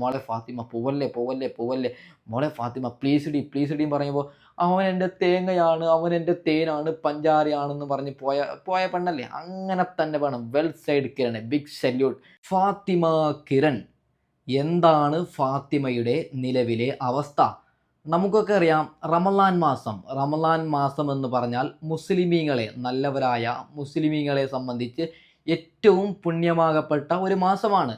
മോളെ ഫാത്തിമ പോവല്ലേ പോവല്ലേ പോവല്ലേ, മോളെ ഫാത്തിമ പ്ലീസ് ഡി പറയുമ്പോൾ അവൻ എൻ്റെ തേങ്ങയാണ്, അവൻ എൻ്റെ തേനാണ്, പഞ്ചാരയാണെന്ന് പറഞ്ഞ് പോയ പെണ്ണല്ലേ. അങ്ങനെ തന്നെ വേണം. Well said Kiran, big salute. Fathima Kiran. എന്താണ് ഫാത്തിമയുടെ നിലവിലെ അവസ്ഥ? നമുക്കൊക്കെ അറിയാം, റമലാൻ മാസം എന്ന് പറഞ്ഞാൽ മുസ്ലിമീങ്ങളെ, നല്ലവരായ മുസ്ലിമീങ്ങളെ സംബന്ധിച്ച് ഏറ്റവും പുണ്യമാകപ്പെട്ട ഒരു മാസമാണ്.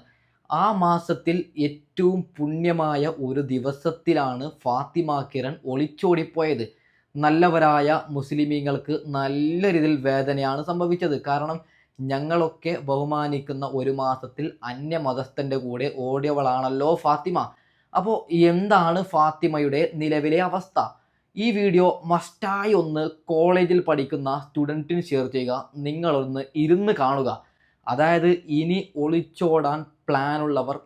ആ മാസത്തിൽ ഏറ്റവും പുണ്യമായ ഒരു ദിവസത്തിലാണ് ഫാത്തിമ കിരൺ ഒളിച്ചോടിപ്പോയത്. നല്ലവരായ മുസ്ലിമീങ്ങൾക്ക് നല്ല രീതിയിൽ വേദനയാണ് സംഭവിച്ചത്. കാരണം ഞങ്ങളൊക്കെ ബഹുമാനിക്കുന്ന ഒരു മാസത്തിൽ അന്യമതസ്ഥൻ്റെ കൂടെ ഓടിയവളാണല്ലോ ഫാത്തിമ. അപ്പോൾ എന്താണ് ഫാത്തിമയുടെ നിലവിലെ അവസ്ഥ? ഈ വീഡിയോ മസ്റ്റായി ഒന്ന് കോളേജിൽ പഠിക്കുന്ന സ്റ്റുഡൻറ്റിന് ഷെയർ ചെയ്യുക. നിങ്ങളൊന്ന് ഇരുന്ന് കാണുക. അതായത് ഇനി ഒളിച്ചോടാൻ പ്ലാനുള്ളവർ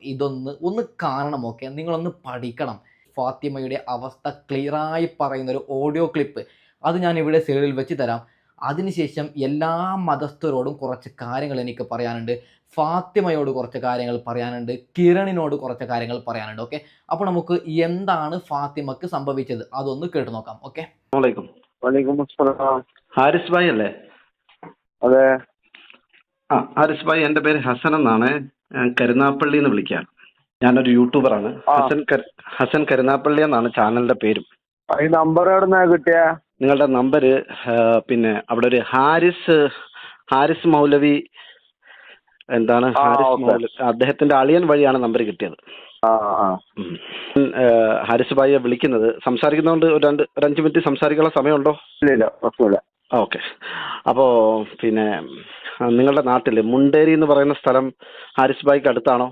ഒന്ന് കാണണം. ഓക്കെ, നിങ്ങളൊന്ന് പഠിക്കണം. ഫാത്തിമയുടെ അവസ്ഥ ക്ലിയറായി പറയുന്നൊരു ഓഡിയോ ക്ലിപ്പ് അത് ഞാൻ ഇവിടെ സൈഡിൽ വെച്ച് തരാം. അതിനുശേഷം എല്ലാ മതസ്ഥരോടും കുറച്ച് കാര്യങ്ങൾ എനിക്ക് പറയാനുണ്ട്. ഫാത്തിമയോട് കുറച്ച് കാര്യങ്ങൾ പറയാനുണ്ട്. കിരണിനോട് കുറച്ച് കാര്യങ്ങൾ പറയാനുണ്ട്. ഓക്കെ, അപ്പോൾ നമുക്ക് എന്താണ് ഫാത്തിമക്ക് സംഭവിച്ചത് അതൊന്ന് കേട്ടു നോക്കാം. ഓക്കെ. ഹാരിസ് ഭായ് അല്ലേ? അതെ. ഹാരിസ് ഭായ്, എൻ്റെ പേര് ഹസൻ എന്നാണ്. ഞാൻ കരുനാപ്പള്ളി എന്ന് വിളിക്കാം. ഞാനൊരു യൂട്യൂബറാണ്. ഹസൻ കരുനാപ്പള്ളി എന്നാണ് ചാനലിന്റെ പേരും. ഈ നമ്പർ എവിടെ കിട്ടിയ? നിങ്ങളുടെ നമ്പര് പിന്നെ അവിടെ ഒരു ഹാരിസ് മൗലവി എന്താണ് അദ്ദേഹത്തിന്റെ അളിയൻ വഴിയാണ് നമ്പർ കിട്ടിയത്. ഹാരിസ് ഭായിയെ വിളിക്കുന്നത് സംസാരിക്കുന്നതുകൊണ്ട് ഒരു 5 മിനിറ്റ് സംസാരിക്കാനുള്ള സമയമുണ്ടോ? ഇല്ല. ഓക്കെ. അപ്പോൾ പിന്നെ നിങ്ങളുടെ നാട്ടില് മുണ്ടേരി എന്ന് പറയുന്ന സ്ഥലം ഹാരിസ് ഭായിക്ക് അടുത്താണോ?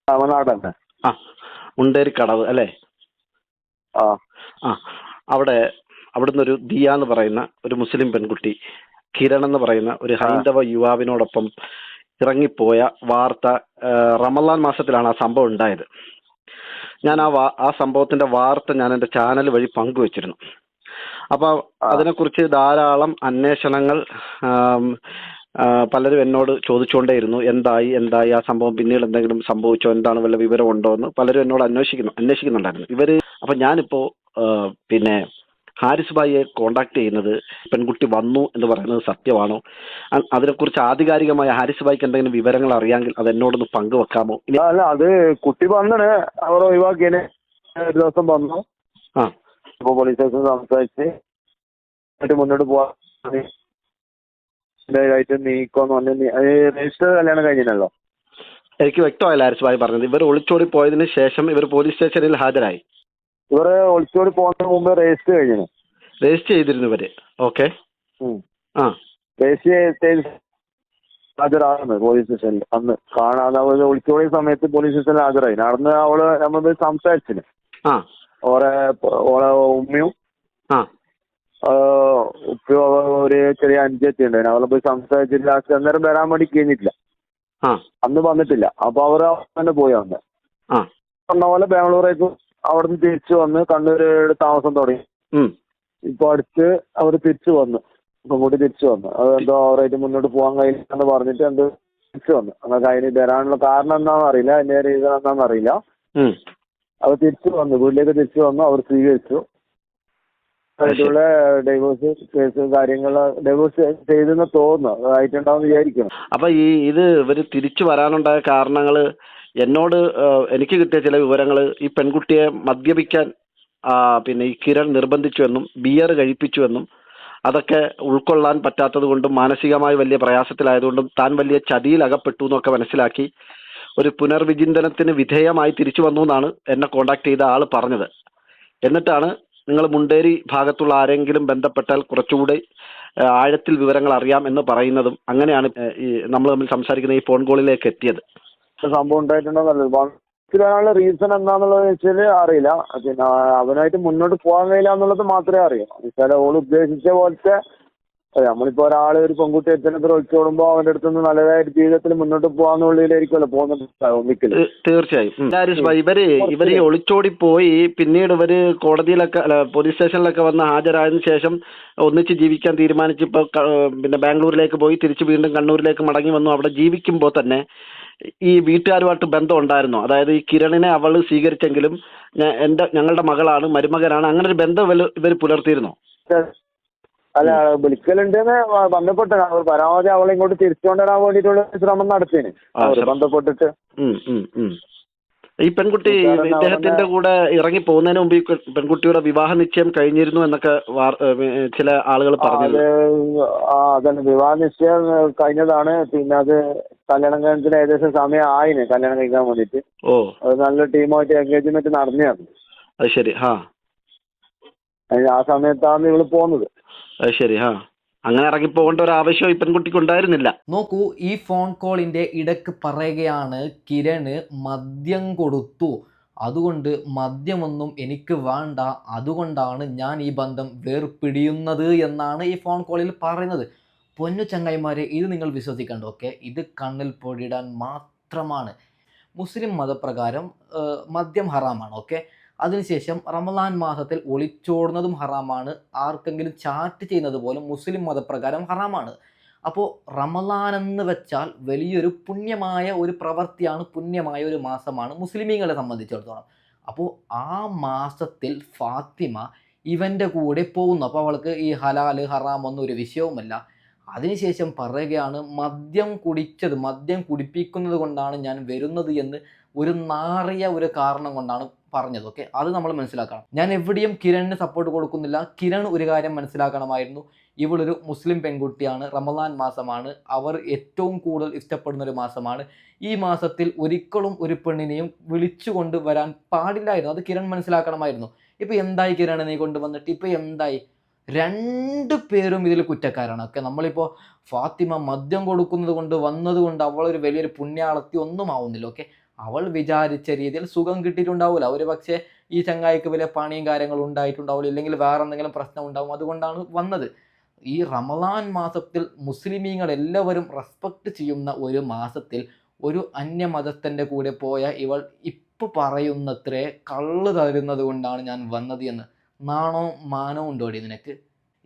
തമിഴ്നാടല്ലേ? മുണ്ടേരി കടവ് അല്ലേ? അവിടുന്ന് ഒരു ദിയ എന്ന് പറയുന്ന ഒരു മുസ്ലിം പെൺകുട്ടി കിരൺ എന്ന് പറയുന്ന ഒരു ഹൈന്ദവ യുവാവിനോടൊപ്പം ഇറങ്ങിപ്പോയ വാർത്ത റമലാൻ മാസത്തിലാണ് ആ സംഭവം ഉണ്ടായത്. ഞാൻ ആ സംഭവത്തിന്റെ വാർത്ത ഞാൻ എൻ്റെ ചാനൽ വഴി പങ്കുവച്ചിരുന്നു. അപ്പൊ അതിനെക്കുറിച്ച് ധാരാളം അന്വേഷണങ്ങൾ പലരും എന്നോട് ചോദിച്ചുകൊണ്ടേയിരുന്നു. എന്തായി ആ സംഭവം, പിന്നീട് എന്തെങ്കിലും സംഭവിച്ചോ, എന്താണ് വല്ല വിവരം ഉണ്ടോ എന്ന് പലരും എന്നോട് അന്വേഷിക്കുന്നുണ്ടായിരുന്നു. അപ്പൊ ഞാനിപ്പോ പിന്നെ ഹാരിസ് ഭായിയെ കോണ്ടാക്ട് ചെയ്യുന്നത്, പെൺകുട്ടി വന്നു എന്ന് പറയുന്നത് സത്യമാണോ? അതിനെക്കുറിച്ച് ആധികാരികമായ ഹാരിസ് ഭായിക്ക് എന്തെങ്കിലും വിവരങ്ങൾ അറിയാമെങ്കിൽ അത് എന്നോടൊന്ന് പങ്കുവെക്കാമോ? അല്ല, അത് കുട്ടി വന്നിന്, അവർ ഒഴിവാക്കിയതിന് ഒരു ദിവസം വന്നു. പോലീസ് സ്റ്റേഷൻ സംസാരിച്ച് മുന്നോട്ട് പോവാ നീക്കോന്ന് പറഞ്ഞു. രജിസ്റ്റർ കല്യാണം കഴിഞ്ഞല്ലോ. എനിക്ക് വ്യക്തമായില്ല ഹാരിസ് ഭായി പറഞ്ഞത്. ഇവർ ഒളിച്ചോടി പോയതിനു ശേഷം ഇവർ പോലീസ് സ്റ്റേഷനിൽ ഹാജരായി. ഇവര് ഒളിച്ചോടി പോകുന്നതിന് മുമ്പ് രജിസ്റ്റർ ചെയ്തിരുന്നു ഇവര്. ഓക്കെ. രജിസ്റ്റർ ഹാജരാകുന്നത് പോലീസ് സ്റ്റേഷനിൽ അന്ന് കാണാതെ ഒളിച്ചോടിയ സമയത്ത് പോലീസ് സ്റ്റേഷനിൽ ഹാജരായി. നടന്ന് അവള് നമ്മൾ സംസാരിച്ചിന്. ഓളെ ഉമ്മയും ഉപ്പയും ഒരു ചെറിയ അഞ്ചെത്തി ഉണ്ടായിരുന്നു. അവളെ പോയി സംസാരിച്ചിട്ട് ലാസ്റ്റ് അന്നേരം വരാൻ വേണ്ടി കഴിഞ്ഞിട്ടില്ല. അന്ന് വന്നിട്ടില്ല. അപ്പൊ അവർ തന്നെ പോയി വന്ന് പറഞ്ഞ പോലെ ബാംഗ്ലൂരേക്ക് അവിടുന്ന് തിരിച്ചു വന്ന് കണ്ണൂര് താമസം തുടങ്ങി. ഇപ്പൊ അടുത്ത് അവർ തിരിച്ചു വന്നു, പെൺകുട്ടി തിരിച്ചു വന്നു. അതെന്തോ അവരായിട്ട് മുന്നോട്ട് പോകാൻ കഴിയില്ലെന്ന് പറഞ്ഞിട്ട് എന്തോ തിരിച്ചു വന്നു. അങ്ങനെ അതിന് വരാനുള്ള കാരണം എന്താണെന്ന് അറിയില്ല, അതിന്റെ റീസൺ എന്താണെന്ന് അറിയില്ല. അവർ തിരിച്ചു വന്നു, വീട്ടിലേക്ക് തിരിച്ചു വന്നു. അവർ സ്വീകരിച്ചു. ആയിട്ടുള്ള ഡൈവോഴ്സ് കേസ് കാര്യങ്ങൾ ഡൈവോഴ്സ് ചെയ്തെന്ന് തോന്നുന്നു, ആയിട്ടുണ്ടാവും വിചാരിക്കണം. അപ്പൊ ഇത് ഇവര് തിരിച്ചു വരാനുണ്ടായ കാരണങ്ങള് എനിക്ക് കിട്ടിയ ചില വിവരങ്ങൾ, ഈ പെൺകുട്ടിയെ മദ്യപിക്കാൻ പിന്നെ ഈ കിരൺ നിർബന്ധിച്ചുവെന്നും ബിയർ കഴിപ്പിച്ചുവെന്നും അതൊക്കെ ഉൾക്കൊള്ളാൻ പറ്റാത്തത് കൊണ്ടും മാനസികമായി വലിയ പ്രയാസത്തിലായതുകൊണ്ടും താൻ വലിയ ചതിയിൽ അകപ്പെട്ടു എന്നൊക്കെ മനസ്സിലാക്കി ഒരു പുനർവിചിന്തനത്തിന് വിധേയമായി തിരിച്ചു വന്നു എന്നാണ് എന്നെ കോണ്ടാക്ട് ചെയ്ത ആൾ പറഞ്ഞത്. എന്നിട്ടാണ് നിങ്ങൾ മുണ്ടേരി ഭാഗത്തുള്ള ആരെങ്കിലും ബന്ധപ്പെട്ടാൽ കുറച്ചുകൂടി ആഴത്തിൽ വിവരങ്ങൾ അറിയാം എന്ന് പറയുന്നതും അങ്ങനെയാണ് നമ്മൾ തമ്മിൽ സംസാരിക്കുന്ന ഈ ഫോൺ കോളിലേക്ക് എത്തിയത്. സംഭവം ഉണ്ടായിട്ടുണ്ടോ റീസൺ എന്താന്നുള്ളത് വെച്ചാല് അറിയില്ല. പിന്നെ അവനായിട്ട് മുന്നോട്ട് പോകാൻ കഴിയില്ല എന്നുള്ളത് മാത്രമേ അറിയൂ. വെച്ചാൽ ഓള് ഉദ്ദേശിച്ച പോലത്തെ നമ്മളിപ്പോ ഒരാള് ഒരു പെൺകുട്ടി എത്തിനത്ര ഒളിച്ചോടുമ്പോ അവന്റെ അടുത്ത് നിന്ന് നല്ലതായിട്ട് ജീവിതത്തിൽ മുന്നോട്ട് പോകാന്നുള്ളിലായിരിക്കുമല്ലോ പോകുന്നത്. തീർച്ചയായും ഇവര് ഒളിച്ചോടി പോയി പിന്നീട് ഇവര് കോടതിയിലൊക്കെ പോലീസ് സ്റ്റേഷനിലൊക്കെ വന്ന് ഹാജരായതിനു ശേഷം ഒന്നിച്ച് ജീവിക്കാൻ തീരുമാനിച്ച് ഇപ്പൊ പിന്നെ ബാംഗ്ലൂരിലേക്ക് പോയി തിരിച്ച് വീണ്ടും കണ്ണൂരിലേക്ക് മടങ്ങി വന്നു. അവിടെ ജീവിക്കുമ്പോൾ തന്നെ ഈ വീട്ടുകാരുമായിട്ട് ബന്ധം ഉണ്ടായിരുന്നോ? അതായത് ഈ കിരണിനെ അവൾ സ്വീകരിച്ചെങ്കിലും ഞങ്ങളുടെ മകളാണ്, മരുമകനാണ്, അങ്ങനെ ഒരു ബന്ധം ഇവർ പുലർത്തിയിരുന്നോ? അല്ല, വിളിക്കലുണ്ടെന്ന് ബന്ധപ്പെട്ട അവർ പരമാവധി അവളെ ഇങ്ങോട്ട് തിരിച്ചു കൊണ്ടുവരാൻ വേണ്ടിയിട്ടുള്ള ശ്രമം നടത്തിയാണ് അവർ ബന്ധപ്പെട്ടിട്ട്. ഈ പെൺകുട്ടി ഇദ്ദേഹത്തിന്റെ കൂടെ ഇറങ്ങി പോകുന്നതിന് മുമ്പ് ഈ പെൺകുട്ടിയുടെ വിവാഹ നിശ്ചയം കഴിഞ്ഞിരുന്നു എന്നൊക്കെ ചില ആളുകൾ പറഞ്ഞു. അതന്നെ, വിവാഹ നിശ്ചയം കഴിഞ്ഞതാണ്. പിന്നെ അത് കല്യാണം കഴിക്കുന്നതിന് ഏകദേശം സമയം ആയിന് കല്യാണം കഴിക്കാൻ വേണ്ടിട്ട്. അത് നല്ല ടീമായിട്ട് എൻഗേജ്മെന്റ് നടന്നെയാണ്. അത് ശരി. ആ സമയത്താണ് ഇവള് പോകുന്നത്. അത് ശരി. അങ്ങനെ ഇറങ്ങിപ്പോകേണ്ട ഒരു ആവശ്യം ഈ പെൺകുട്ടിക്ക് ഉണ്ടായിരുന്നില്ല. നോക്കൂ, ഈ ഫോൺ കോളിന്റെ ഇടയ്ക്ക് പറയുകയാണ് കിരണ് മദ്യം കൊടുത്തു, അതുകൊണ്ട് മദ്യമൊന്നും എനിക്ക് വേണ്ട, അതുകൊണ്ടാണ് ഞാൻ ഈ ബന്ധം വേർപിടിയുന്നത് എന്നാണ് ഈ ഫോൺ കോളിൽ പറയുന്നത്. പൊന്നു ചങ്ങായിമാരെ, ഇത് നിങ്ങൾ വിശ്വസിക്കണ്ട. ഓക്കെ, ഇത് കണ്ണിൽ പൊടിയിടാൻ മാത്രമാണ്. മുസ്ലിം മതപ്രകാരം മദ്യം ഹറാമാണ്. ഓക്കെ, അതിനുശേഷം റമദാൻ മാസത്തിൽ ഒളിച്ചോടുന്നതും ഹറാമാണ്. ആർക്കെങ്കിലും ചാറ്റ് ചെയ്യുന്നത് പോലും മുസ്ലിം മതപ്രകാരം ഹറാമാണ്. അപ്പോൾ റമദാൻ എന്ന് വെച്ചാൽ വലിയൊരു പുണ്യമായ ഒരു പ്രവൃത്തിയാണ്, പുണ്യമായ ഒരു മാസമാണ് മുസ്ലിമീങ്ങളെ സംബന്ധിച്ചിടത്തോളം. അപ്പോൾ ആ മാസത്തിൽ ഫാത്തിമ ഇവൻ്റെ കൂടെ പോകുന്നു. അപ്പോൾ അവൾക്ക് ഈ ഹലാൽ ഹറാം ഒന്നും ഒരു വിഷയവുമല്ല. അതിനുശേഷം പറയുകയാണ് മദ്യം കുടിപ്പിക്കുന്നത് കൊണ്ടാണ് ഞാൻ വരുന്നത് എന്ന് ഒരു നാറിയ ഒരു കാരണം കൊണ്ടാണ് പറഞ്ഞത്. ഓക്കെ, അത് നമ്മൾ മനസ്സിലാക്കണം. ഞാൻ എവിടെയും കിരണിന് സപ്പോർട്ട് കൊടുക്കുന്നില്ല. കിരൺ ഒരു കാര്യം മനസ്സിലാക്കണമായിരുന്നു, ഇവളൊരു മുസ്ലിം പെൺകുട്ടിയാണ്, റമദാൻ മാസമാണ്, അവർ ഏറ്റവും കൂടുതൽ ഇഷ്ടപ്പെടുന്ന ഒരു മാസമാണ്. ഈ മാസത്തിൽ ഒരിക്കലും ഒരു പെണ്ണിനെയും വിളിച്ചു കൊണ്ട് വരാൻ പാടില്ലായിരുന്നു. അത് കിരൺ മനസ്സിലാക്കണമായിരുന്നു. ഇപ്പം എന്തായി കിരണിനെ കൊണ്ടുവന്നിട്ട്? ഇപ്പം എന്തായി? രണ്ടു പേരും ഇതിൽ കുറ്റക്കാരാണ്. ഓക്കെ, നമ്മളിപ്പോൾ ഫാത്തിമ മദ്യം കൊടുക്കുന്നത് കൊണ്ട് വന്നതുകൊണ്ട് അവളൊരു വലിയൊരു പുണ്യാളത്തി ഒന്നും ആവുന്നില്ല. ഓക്കെ, അവൾ വിചാരിച്ച രീതിയിൽ സുഖം കിട്ടിയിട്ടുണ്ടാവില്ല. ഒരു പക്ഷേ ഈ ചങ്ങായിക്ക് വലിയ പണിയും കാര്യങ്ങളും ഉണ്ടായിട്ടുണ്ടാവില്ല, ഇല്ലെങ്കിൽ വേറെ എന്തെങ്കിലും പ്രശ്നം ഉണ്ടാവും, അതുകൊണ്ടാണ് വന്നത്. ഈ റമദാൻ മാസത്തിൽ മുസ്ലിമീങ്ങൾ എല്ലാവരും റെസ്പെക്റ്റ് ചെയ്യുന്ന ഒരു മാസത്തിൽ ഒരു അന്യമതസ്ഥൻ്റെ കൂടെ പോയ ഇവൾ ഇപ്പോൾ പറയുന്നത്രേ കള്ള് തരുന്നത് കൊണ്ടാണ് ഞാൻ വന്നത് എന്ന്. നാണോ മാനോ ഉണ്ടോടി നിനക്ക്?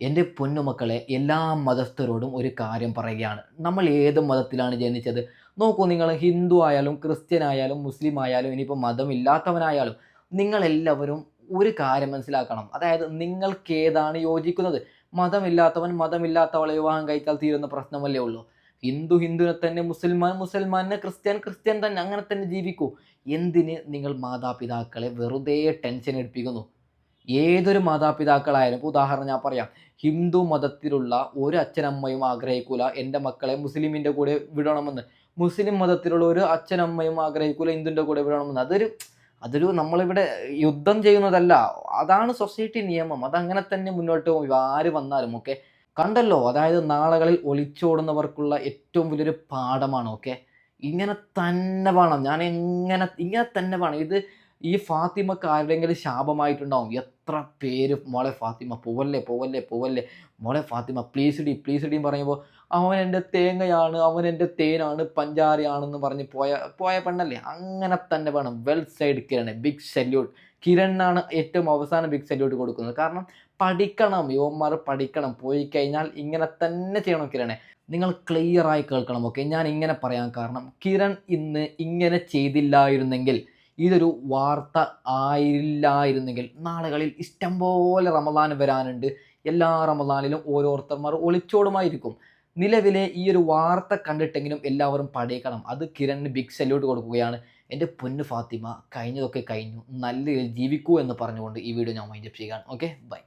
എൻ്റെ പൊന്നുമക്കളെ, എല്ലാ മതസ്ഥരോടും ഒരു കാര്യം പറയുകയാണ്. നമ്മൾ ഏത് മതത്തിലാണ് ജനിച്ചത്? നോക്കൂ, നിങ്ങൾ ഹിന്ദു ആയാലും ക്രിസ്ത്യൻ ആയാലും മുസ്ലിം ആയാലും ഇനിയിപ്പോൾ മതമില്ലാത്തവനായാലും നിങ്ങളെല്ലാവരും ഒരു കാര്യം മനസ്സിലാക്കണം. അതായത് നിങ്ങൾക്ക് ഏതാണ് യോജിക്കുന്നത്. മതമില്ലാത്തവളെ വിവാഹം കഴിച്ചാൽ തീരുന്ന പ്രശ്നമല്ലേ ഉള്ളൂ. ഹിന്ദുവിനെ തന്നെ മുസൽമാനെ ക്രിസ്ത്യൻ തന്നെ, അങ്ങനെ തന്നെ ജീവിക്കൂ. എന്തിന് നിങ്ങൾ മാതാപിതാക്കളെ വെറുതെ ടെൻഷൻ എടുപ്പിക്കുന്നു? ഏതൊരു മാതാപിതാക്കളായാലും, ഇപ്പോൾ ഉദാഹരണം ഞാൻ പറയാം, ഹിന്ദു മതത്തിലുള്ള ഒരു അച്ഛനമ്മയും ആഗ്രഹിക്കൂല എൻ്റെ മക്കളെ മുസ്ലിമിൻ്റെ കൂടെ വിടണമെന്ന്. മുസ്ലിം മതത്തിലുള്ള ഒരു അച്ഛനമ്മയും ആഗ്രഹിക്കൂല ഹിന്ദുവിൻ്റെ കൂടെ വിടണമെന്ന്. അതൊരു നമ്മളിവിടെ യുദ്ധം ചെയ്യുന്നതല്ല, അതാണ് സൊസൈറ്റി നിയമം. അതങ്ങനെ തന്നെ മുന്നോട്ട് പോകും ആര് വന്നാലും. ഓക്കെ, കണ്ടല്ലോ, അതായത് നാളുകളിൽ ഒളിച്ചോടുന്നവർക്കുള്ള ഏറ്റവും വലിയൊരു പാഠമാണ്. ഓക്കെ, ഇങ്ങനെ തന്നെ വേണം. ഇങ്ങനെ തന്നെ വേണം. ഇത് ഈ ഫാത്തിമക്ക് ആരുടെയെങ്കിലും ശാപമായിട്ടുണ്ടാവും. എത്ര പേര് മോളെ ഫാത്തിമ പോവല്ലേ മോളെ ഫാത്തിമ പ്ലീസ് ഇടി പറയുമ്പോൾ അവൻ എൻ്റെ തേങ്ങയാണ്, അവൻ എൻ്റെ തേനാണ്, പഞ്ചാരയാണെന്ന് പറഞ്ഞ് പോയ പെണ്ണല്ലേ. അങ്ങനെ തന്നെ വേണം. Well said Kiran, big salute. കിരണിനാണ് ഏറ്റവും അവസാനം ബിഗ് സല്യൂട്ട് കൊടുക്കുന്നത്. കാരണം പഠിക്കണം, യുവന്മാർ പഠിക്കണം. പോയി കഴിഞ്ഞാൽ ഇങ്ങനെ തന്നെ ചെയ്യണം കിരണെ. നിങ്ങൾ ക്ലിയറായി കേൾക്കണം. ഓക്കെ, ഞാൻ ഇങ്ങനെ പറയാൻ കാരണം, കിരൺ ഇന്ന് ഇങ്ങനെ ചെയ്തില്ലായിരുന്നെങ്കിൽ, ഇതൊരു വാർത്ത ആയില്ലായിരുന്നെങ്കിൽ, നാളുകളിൽ ഇഷ്ടംപോലെ റമദാൻ വരാനുണ്ട്. എല്ലാ റമദാനിലും ഓരോരുത്തന്മാർ ഒളിച്ചോടുമായിരിക്കും. നിലവിലെ ഈ ഒരു വാർത്ത കണ്ടിട്ടെങ്കിലും എല്ലാവരും പഠിക്കണം. അത് കിരണിന് ബിഗ് സല്യൂട്ട് കൊടുക്കുകയാണ്. എൻ്റെ പൊന്നു ഫാത്തിമ, കഴിഞ്ഞതൊക്കെ കഴിഞ്ഞു, നല്ല രീതിയിൽ ജീവിക്കൂ എന്ന് പറഞ്ഞുകൊണ്ട് ഈ വീഡിയോ ഞാൻ വൈൻഡപ്പ് ചെയ്യുകയാണ്. Okay, by.